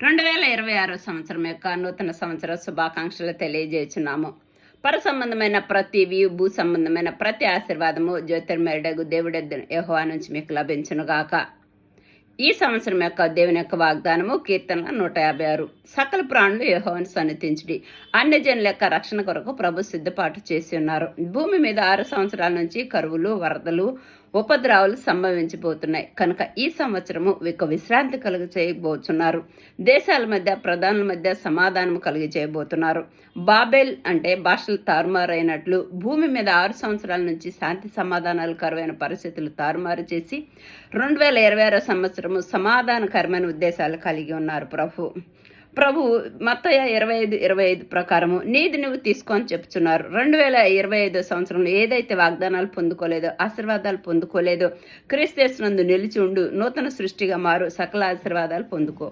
2026 సంవత్సరం యొక్క నూతన సంవత్సర శుభాకాంక్షలు తెలియజేస్తున్నాము. పర సంబంధమైన ప్రతివి, భూ సంబంధమైన ప్రతి ఆశీర్వాదము జ్యోతిర్మయుడగు దేవుడు యెహోవా నుంచి మీకు లభించునుగాక. ఈ సంవత్సరం యొక్క దేవుని యొక్క వాగ్దానము కీర్తనల 156. సకల ప్రాణులు యెహోవాను సన్నిధించుడి. అన్యజనుల యొక్క రక్షణ కొరకు ప్రభు సిద్ధపాటు చేసి ఉన్నారు. భూమి మీద 6 సంవత్సరాల నుంచి కరువులు, వరదలు, ఉపద్రవాలు సంభవించబోతున్నాయి కనుక ఈ సంవత్సరము విశ్రాంతి కలిగి చేయబోతున్నారు. దేశాల మధ్య, ప్రధానుల మధ్య సమాధానం కలిగి చేయబోతున్నారు. బాబెల్ అంటే భాషలు తారుమారైనట్లు భూమి మీద 6 సంవత్సరాల నుంచి శాంతి సమాధానాలు కరువైన పరిస్థితులు తారుమారు చేసి 2026 సంవత్సరము సమాధానకరమైన ఉద్దేశాలు కలిగి ఉన్నారు. ప్రభు మత్తయి 25:25 ప్రకారము నీది నువ్వు తీసుకొని చెప్తున్నారు. 2025 సంవత్సరంలో ఏదైతే వాగ్దానాలు పొందుకోలేదో, ఆశీర్వాదాలు పొందుకోలేదో, క్రీస్తు యేసునందు నిలిచి ఉండు, నూతన సృష్టిగా మారు, సకల ఆశీర్వాదాలు పొందుకో.